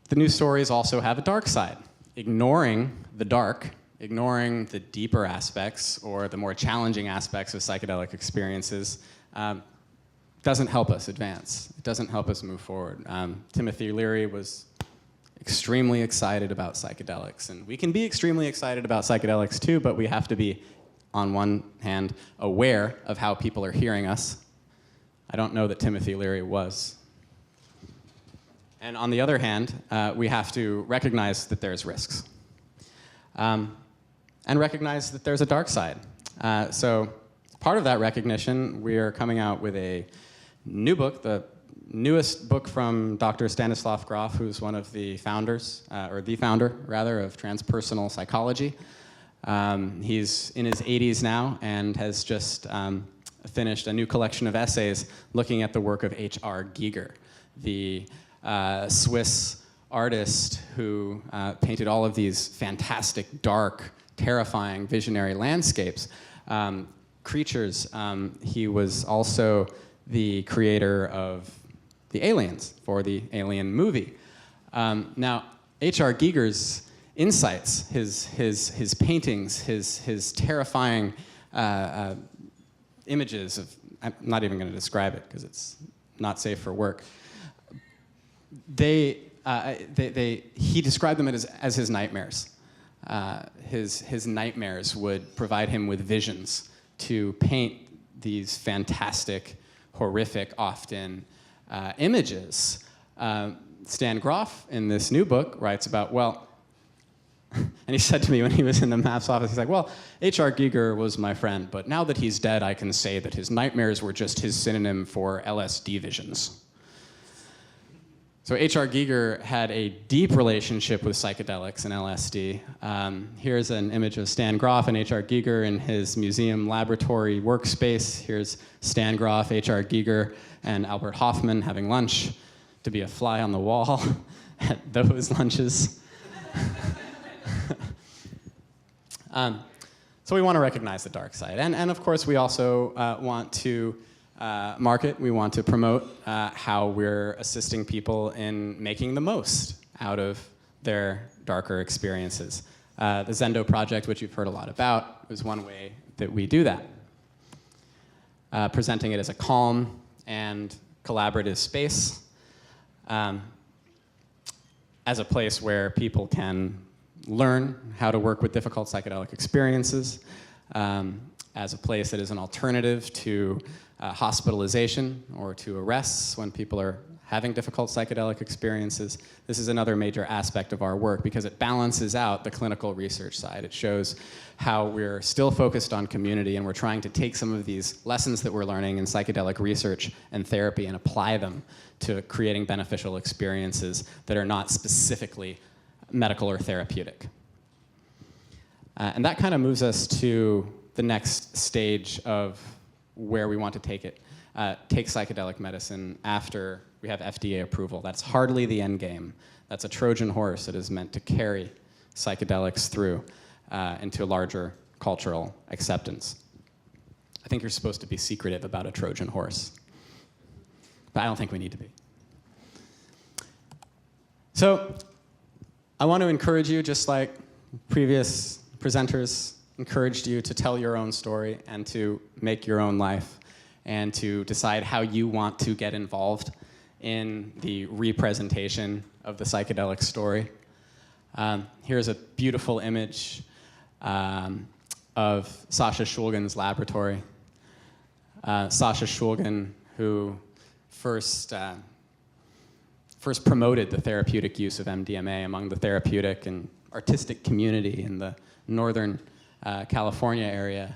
the news stories also have a dark side. Ignoring the dark, ignoring the deeper aspects or the more challenging aspects of psychedelic experiences doesn't help us advance. It doesn't help us move forward. Timothy Leary was extremely excited about psychedelics, and we can be extremely excited about psychedelics too, but we have to be, on one hand, aware of how people are hearing us. I don't know that Timothy Leary was. And on the other hand, we have to recognize that there's risks. And recognize that there's a dark side. So part of that recognition, we are coming out with a new book, the newest book from Dr. Stanislav Grof, who's one of the founders, or the founder, rather, of transpersonal psychology. He's in his 80s now and has just finished a new collection of essays looking at the work of H.R. Giger, the Swiss artist who painted all of these fantastic, dark, terrifying, visionary landscapes, creatures. He was also the creator of the Aliens for the Alien movie. Now, H.R. Giger's insights, his paintings, his terrifying images of, I'm not even going to describe it because it's not safe for work. He described them as his nightmares. His nightmares would provide him with visions to paint these fantastic, horrific, often images. Stan Groff, in this new book, writes about, well, and he said to me when he was in the MAPS office, he's like, well, H.R. Giger was my friend, but now that he's dead, I can say that his nightmares were just his synonym for LSD visions. So H.R. Giger had a deep relationship with psychedelics and LSD. Here's an image of Stan Groff and H.R. Giger in his museum laboratory workspace. Here's Stan Groff, H.R. Giger, and Albert Hoffman having lunch to be a fly on the wall at those lunches. So we want to recognize the dark side. And of course, we also want to market, we want to promote how we're assisting people in making the most out of their darker experiences. The Zendo Project, which you've heard a lot about, is one way that we do that. Presenting it as a calm and collaborative space, as a place where people can learn how to work with difficult psychedelic experiences, as a place that is an alternative to hospitalization or to arrests when people are having difficult psychedelic experiences. This is another major aspect of our work because it balances out the clinical research side. It shows how we're still focused on community and we're trying to take some of these lessons that we're learning in psychedelic research and therapy and apply them to creating beneficial experiences that are not specifically medical or therapeutic. And that kind of moves us to the next stage of where we want to take it. Take psychedelic medicine after we have FDA approval. That's hardly the end game. That's a Trojan horse that is meant to carry psychedelics through into larger cultural acceptance. I think you're supposed to be secretive about a Trojan horse, but I don't think we need to be. So I want to encourage you, just like previous presenters encouraged you, to tell your own story and to make your own life and to decide how you want to get involved in the representation of the psychedelic story. Here's a beautiful image of Sasha Shulgin's laboratory. Sasha Shulgin, who first promoted the therapeutic use of MDMA among the therapeutic and artistic community in the Northern California area,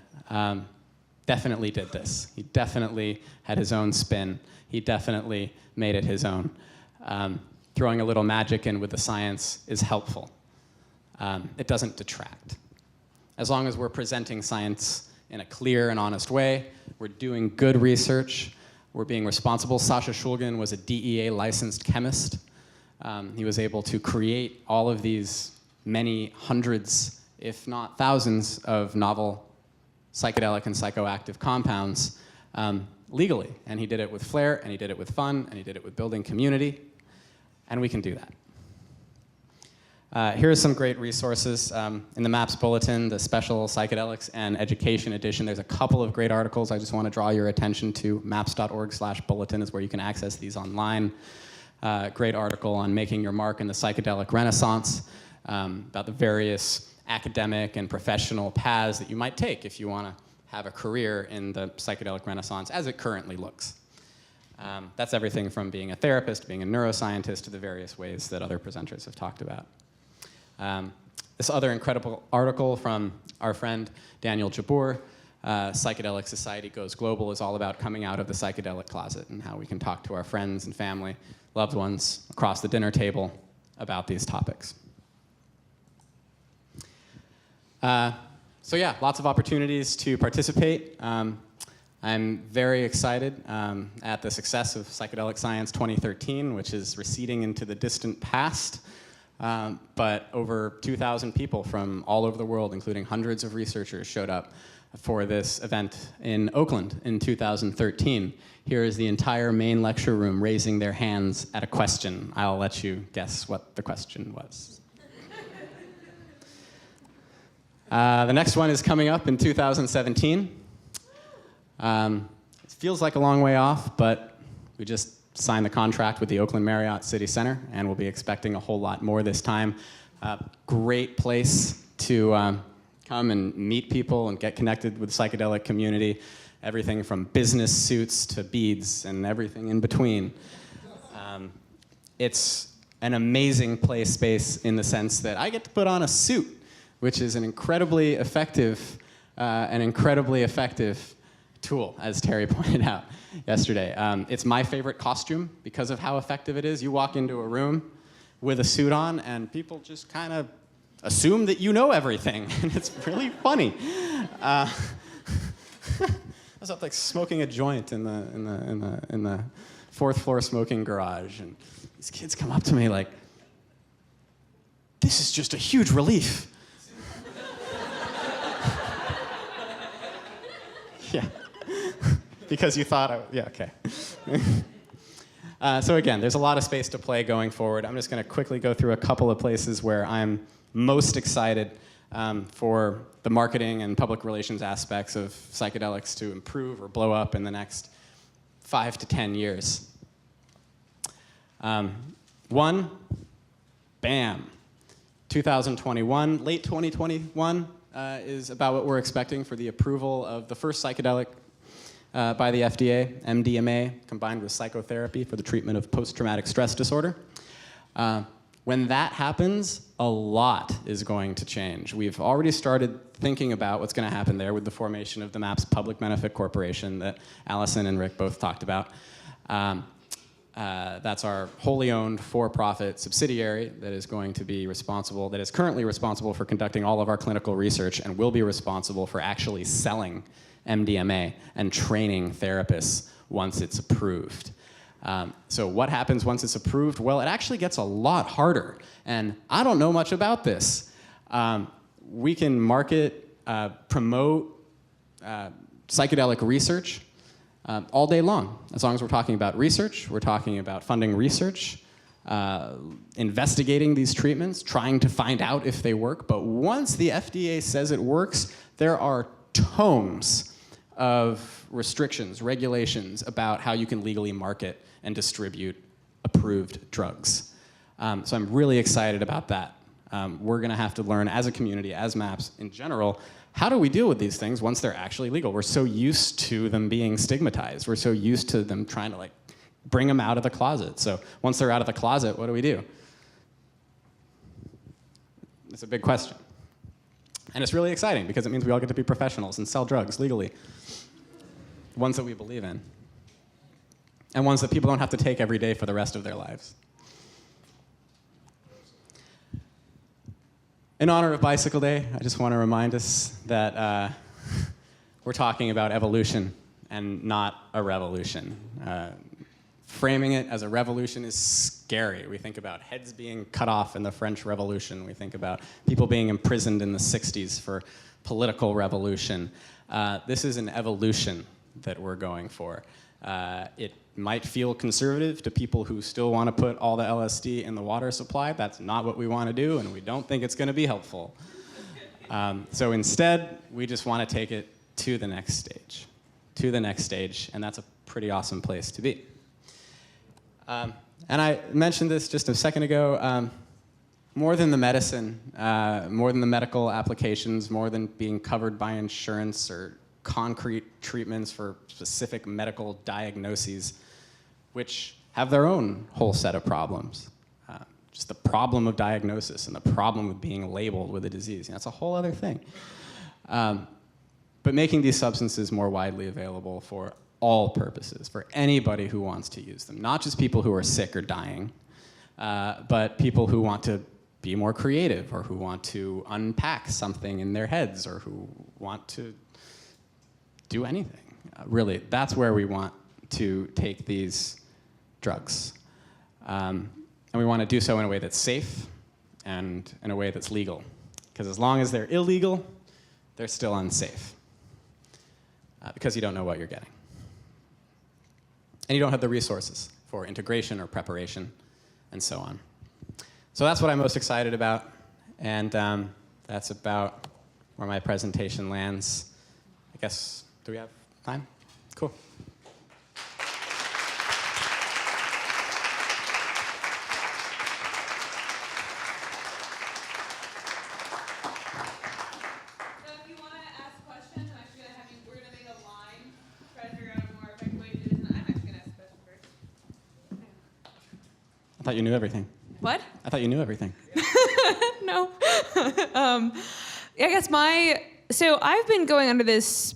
definitely did this. He definitely had his own spin. He definitely made it his own. Throwing a little magic in with the science is helpful. It doesn't detract. As long as we're presenting science in a clear and honest way, we're doing good research, we're being responsible. Sasha Shulgin was a DEA licensed chemist. He was able to create all of these many hundreds, if not thousands, of novel psychedelic and psychoactive compounds legally. And he did it with flair, and he did it with fun, and he did it with building community. And we can do that. Here are some great resources. In the MAPS Bulletin, the special Psychedelics and Education edition, there's a couple of great articles I just want to draw your attention to. maps.org/bulletin is where you can access these online. Great article on making your mark in the psychedelic renaissance, about the various academic and professional paths that you might take if you want to have a career in the psychedelic renaissance as it currently looks. That's everything from being a therapist, being a neuroscientist, to the various ways that other presenters have talked about. This other incredible article from our friend Daniel Jabbour, Psychedelic Society Goes Global, is all about coming out of the psychedelic closet and how we can talk to our friends and family, loved ones across the dinner table about these topics. So yeah, lots of opportunities to participate. I'm very excited at the success of Psychedelic Science 2013, which is receding into the distant past. But over 2,000 people from all over the world, including hundreds of researchers, showed up for this event in Oakland in 2013. Here is the entire main lecture room raising their hands at a question. I'll let you guess what the question was. The next one is coming up in 2017. It feels like a long way off, but we just signed the contract with the Oakland Marriott City Center, and we'll be expecting a whole lot more this time. Great place to come and meet people and get connected with the psychedelic community. Everything from business suits to beads and everything in between. It's an amazing play space in the sense that I get to put on a suit, which is an incredibly effective tool, as Terry pointed out yesterday. It's my favorite costume because of how effective it is. You walk into a room with a suit on, and people just kind of assume that you know everything, and it's really funny. I was up like smoking a joint in the fourth floor smoking garage, and these kids come up to me like, "This is just a huge relief." Yeah, because you thought, yeah, okay. So again, there's a lot of space to play going forward. I'm just going to quickly go through a couple of places where I'm most excited for the marketing and public relations aspects of psychedelics to improve or blow up in the next 5 to 10 years. One, bam, 2021, late 2021 is about what we're expecting for the approval of the first psychedelic by the FDA, MDMA, combined with psychotherapy for the treatment of post-traumatic stress disorder. When that happens, a lot is going to change. We've already started thinking about what's going to happen there with the formation of the MAPS Public Benefit Corporation that Allison and Rick both talked about. That's our wholly owned for-profit subsidiary that is going to be responsible, that is currently responsible for conducting all of our clinical research and will be responsible for actually selling MDMA and training therapists once it's approved. So what happens once it's approved? Well, it actually gets a lot harder. And I don't know much about this. We can market, promote psychedelic research all day long. As long as we're talking about research, we're talking about funding research, investigating these treatments, trying to find out if they work. But once the FDA says it works, there are tomes of restrictions, regulations about how you can legally market and distribute approved drugs. So I'm really excited about that. We're going to have to learn as a community, as MAPS in general, how do we deal with these things once they're actually legal? We're so used to them being stigmatized. We're so used to them trying to bring them out of the closet. So once they're out of the closet, what do? It's a big question. And it's really exciting because it means we all get to be professionals and sell drugs legally. Ones that we believe in. And ones that people don't have to take every day for the rest of their lives. In honor of Bicycle Day, I just want to remind us that we're talking about evolution and not a revolution. Framing it as a revolution is scary. We think about heads being cut off in the French Revolution. We think about people being imprisoned in the 60s for political revolution. This is an evolution that we're going for. It might feel conservative to people who still want to put all the LSD in the water supply. That's not what we want to do, and we don't think it's going to be helpful. So instead, we just want to take it to the next stage. To the next stage, and that's a pretty awesome place to be. And I mentioned this just a second ago. More than the medicine, more than the medical applications, more than being covered by insurance or concrete treatments for specific medical diagnoses, which have their own whole set of problems. Just the problem of diagnosis and the problem of being labeled with a disease. That's a whole other thing. But making these substances more widely available for all purposes, for anybody who wants to use them. Not just people who are sick or dying, but people who want to be more creative or who want to unpack something in their heads or who want to do anything. really, that's where we want to take these drugs. And we want to do so in a way that's safe and in a way that's legal. Because as long as they're illegal, they're still unsafe. Because you don't know what you're getting. And you don't have the resources for integration or preparation and so on. So that's what I'm most excited about. And that's about where my presentation lands. I guess, do we have time? Cool. I thought you knew everything. What? I thought you knew everything. No. I guess so I've been going under this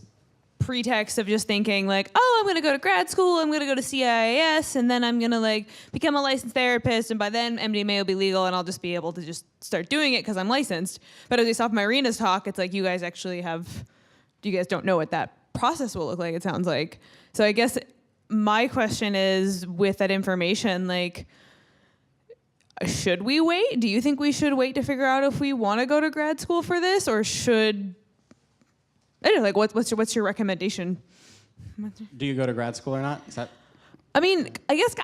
pretext of just thinking like, oh, I'm going to go to grad school, I'm going to go to CIIS, and then I'm going to like become a licensed therapist, and by then MDMA will be legal, and I'll just be able to just start doing it because I'm licensed. But as we saw from Irina's talk, it's like you guys don't know what that process will look like, it sounds like. So I guess my question is, with that information, like, should we wait? Do you think we should wait to figure out if we want to go to grad school for this, or should, I don't know, like what's your recommendation? Do you go to grad school or not? Is that? I mean, I guess,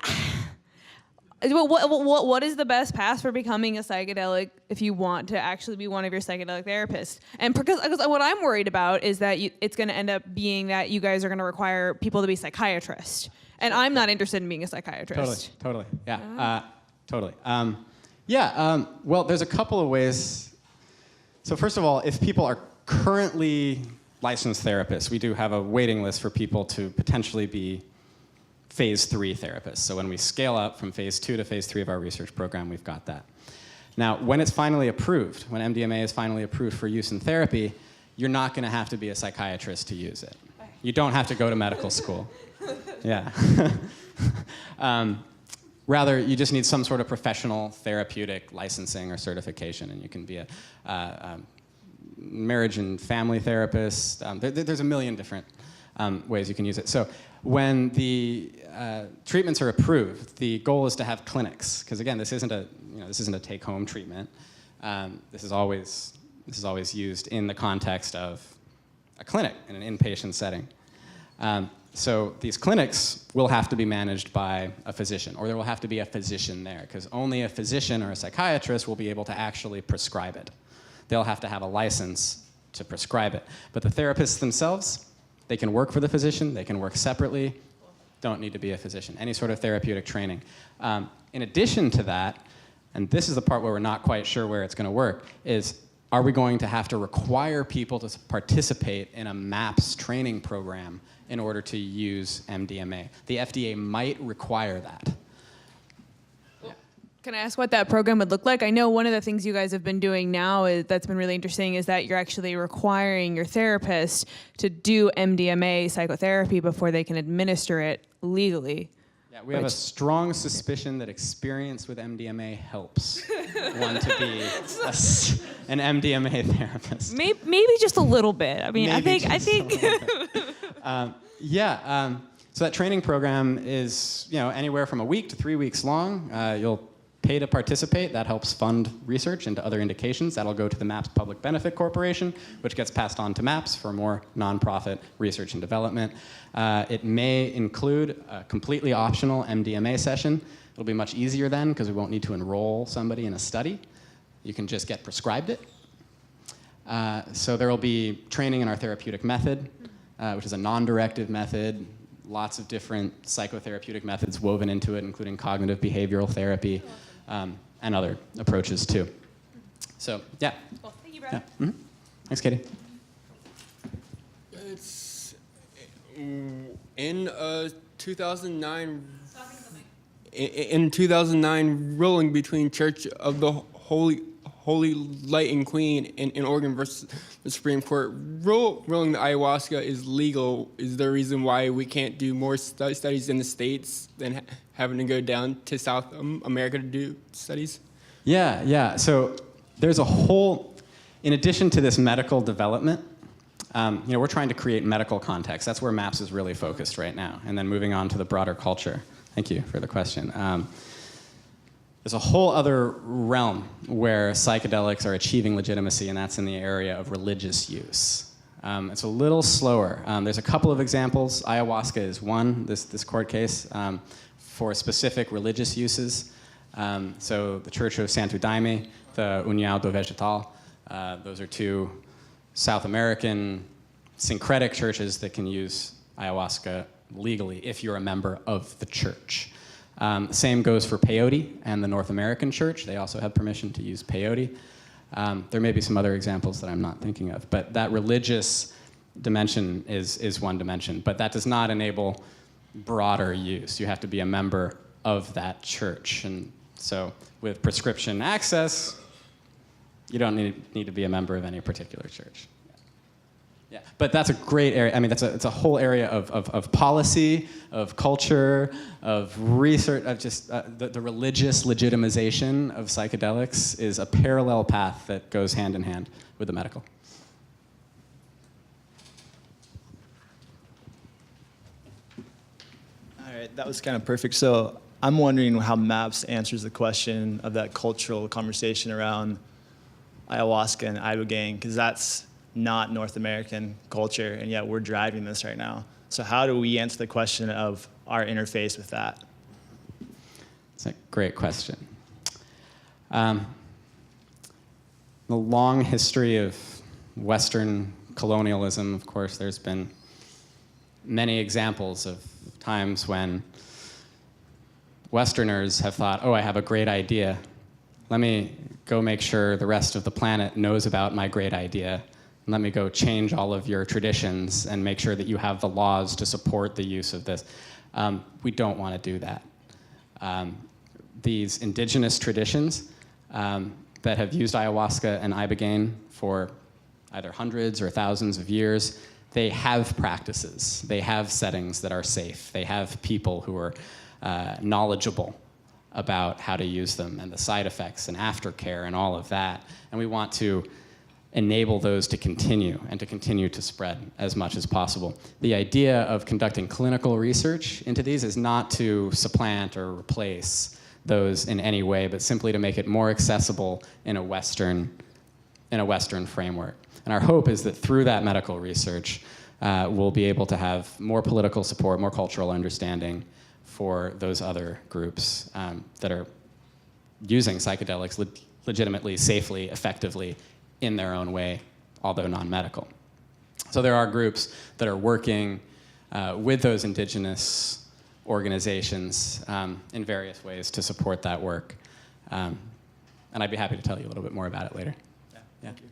what is the best path for becoming a psychedelic if you want to actually be one of your psychedelic therapists? And because what I'm worried about is that it's going to end up being that you guys are going to require people to be psychiatrists, and I'm not interested in being a psychiatrist. Totally, yeah. Totally. Well, there's a couple of ways. So first of all, if people are currently licensed therapists, we do have a waiting list for people to potentially be phase 3 therapists. So when we scale up from phase 2 to phase 3 of our research program, we've got that. Now, when it's finally approved, when MDMA is finally approved for use in therapy, you're not going to have to be a psychiatrist to use it. You don't have to go to medical school. Yeah. Rather, you just need some sort of professional therapeutic licensing or certification, and you can be a marriage and family therapist. There's a million different ways you can use it. So when the treatments are approved, the goal is to have clinics, because again, this isn't a take-home treatment. This is always used in the context of a clinic in an inpatient setting. So these clinics will have to be managed by a physician, or there will have to be a physician there, because only a physician or a psychiatrist will be able to actually prescribe it. They'll have to have a license to prescribe it. But the therapists themselves, they can work for the physician, they can work separately, don't need to be a physician, any sort of therapeutic training. In addition to that, and this is the part where we're not quite sure where it's going to work, is are we going to have to require people to participate in a MAPS training program in order to use MDMA? The FDA might require that. Can I ask what that program would look like? I know one of the things you guys have been doing now that's been really interesting is that you're actually requiring your therapist to do MDMA psychotherapy before they can administer it legally. Yeah, we have a strong suspicion that experience with MDMA helps one to be an MDMA therapist. Maybe just a little bit. I mean, Maybe I think. So that training program is anywhere from a week to 3 weeks long. You'll pay to participate. That helps fund research into other indications. That'll go to the MAPS Public Benefit Corporation, which gets passed on to MAPS for more nonprofit research and development. It may include a completely optional MDMA session. It'll be much easier then because we won't need to enroll somebody in a study. You can just get prescribed it. So there will be training in our therapeutic method, which is a non-directive method. Lots of different psychotherapeutic methods woven into it, including cognitive behavioral therapy and other approaches too. So, yeah. Well, thank you, Brad. Yeah. Mm-hmm. Thanks, Katie. It's in 2009. In 2009, ruling between Church of the Holy Light and Queen in Oregon versus the Supreme Court, ruling that ayahuasca is legal is the reason why we can't do more studies in the States than having to go down to South America to do studies? Yeah. So there's a whole, in addition to this medical development, We're trying to create medical context. That's where MAPS is really focused right now. And then moving on to the broader culture. Thank you for the question. There's a whole other realm where psychedelics are achieving legitimacy, and that's in the area of religious use. It's a little slower. There's a couple of examples. Ayahuasca is one, this court case, for specific religious uses. So the Church of Santo Daime, the União do Vegetal, those are two South American syncretic churches that can use ayahuasca legally if you're a member of the church. Same goes for peyote and the North American Church. They also have permission to use peyote. There may be some other examples that I'm not thinking of, but that religious dimension is one dimension, but that does not enable broader use. You have to be a member of that church. And so with prescription access, you don't need to be a member of any particular church. Yeah, but that's a great area. I mean, it's a whole area of policy, of culture, of research, of just the religious legitimization of psychedelics is a parallel path that goes hand in hand with the medical. All right, that was kind of perfect. So I'm wondering how MAPS answers the question of that cultural conversation around ayahuasca and ibogaine, because that's not North American culture, and yet we're driving this right now. So how do we answer the question of our interface with that? It's a great question. The long history of Western colonialism, of course, there's been many examples of times when Westerners have thought, oh, I have a great idea. Let me go make sure the rest of the planet knows about my great idea. And let me go change all of your traditions and make sure that you have the laws to support the use of this. We don't want to do that. These indigenous traditions that have used ayahuasca and ibogaine for either hundreds or thousands of years, they have practices. They have settings that are safe. They have people who are knowledgeable about how to use them and the side effects and aftercare and all of that. And we want to enable those to continue and to continue to spread as much as possible. The idea of conducting clinical research into these is not to supplant or replace those in any way, but simply to make it more accessible in a Western framework. And our hope is that through that medical research, we'll be able to have more political support, more cultural understanding for those other groups that are using psychedelics legitimately, safely, effectively, in their own way, although non-medical. So there are groups that are working with those indigenous organizations in various ways to support that work. And I'd be happy to tell you a little bit more about it later. Yeah. Thank you.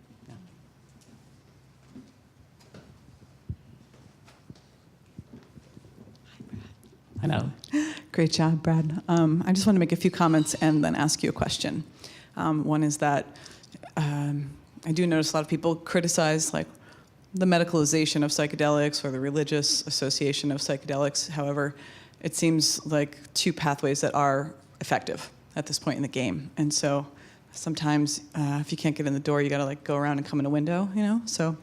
I know. Great job, Brad. I just want to make a few comments and then ask you a question. One is that I do notice a lot of people criticize like the medicalization of psychedelics or the religious association of psychedelics. However, it seems like two pathways that are effective at this point in the game. And so sometimes if you can't get in the door, you got to like go around and come in a window, you know? So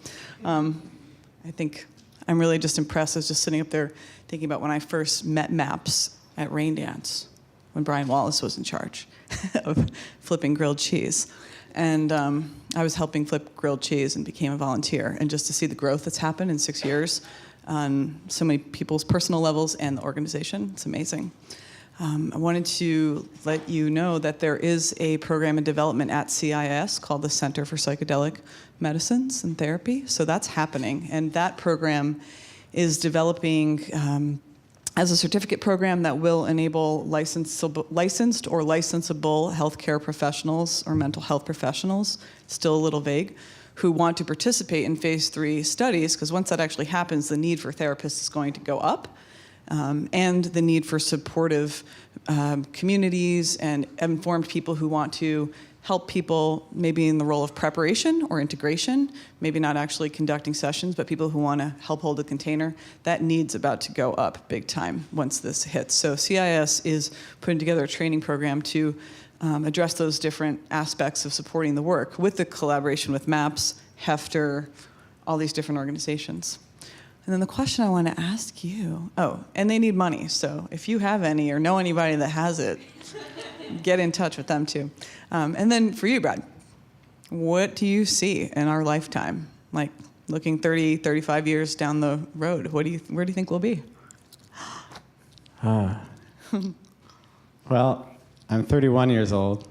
I think I'm really just impressed. I was just sitting up there thinking about when I first met MAPS at Rain Dance, when Brian Wallace was in charge of flipping grilled cheese. And I was helping flip grilled cheese and became a volunteer. And just to see the growth that's happened in 6 years on so many people's personal levels and the organization, it's amazing. I wanted to let you know that there is a program in development at CIS called the Center for Psychedelic Medicines and Therapy. So that's happening. And that program is developing as a certificate program that will enable licensed or licensable healthcare professionals or mental health professionals, still a little vague, who want to participate in phase 3 studies, because once that actually happens, the need for therapists is going to go up, and the need for supportive communities and informed people who want to help people maybe in the role of preparation or integration, maybe not actually conducting sessions, but people who want to help hold a container. That need's about to go up big time once this hits. So CIS is putting together a training program to address those different aspects of supporting the work with the collaboration with MAPS, Hefter, all these different organizations. And then the question I want to ask you, and they need money, so if you have any or know anybody that has it, get in touch with them too. And then for you, Brad, what do you see in our lifetime? Like looking 30, 35 years down the road, where do you think we'll be? Well, I'm 31 years old,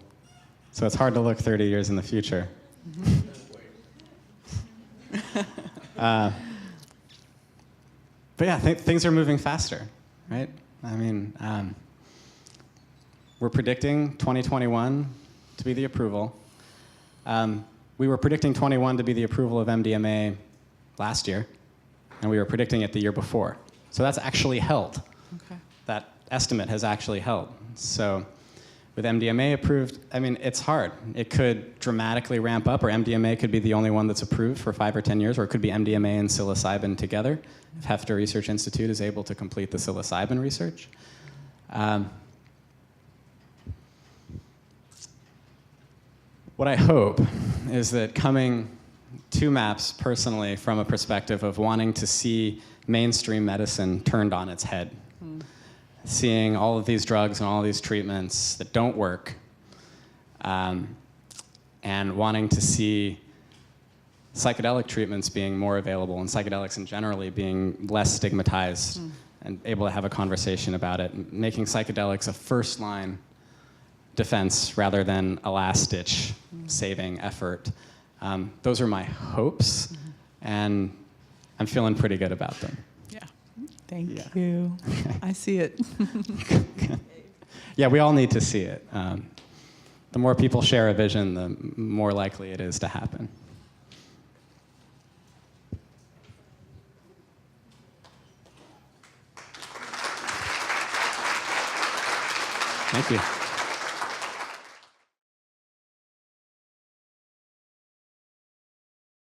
so it's hard to look 30 years in the future. But yeah, things are moving faster, right? I mean, we're predicting 2021 to be the approval. We were predicting 21 to be the approval of MDMA last year, and we were predicting it the year before. So that's actually held. Okay. That estimate has actually held. So with MDMA approved, I mean, it's hard. It could dramatically ramp up, or MDMA could be the only one that's approved for 5 or 10 years, or it could be MDMA and psilocybin together, if Hefter Research Institute is able to complete the psilocybin research. What I hope is that coming to MAPS personally from a perspective of wanting to see mainstream medicine turned on its head, seeing all of these drugs and all of these treatments that don't work, and wanting to see psychedelic treatments being more available and psychedelics in generally being less stigmatized and able to have a conversation about it, making psychedelics a first-line defense rather than a last-ditch saving effort. Those are my hopes, and I'm feeling pretty good about them. Yeah. Thank you. I see it. Yeah, we all need to see it. The more people share a vision, the more likely it is to happen. Thank you.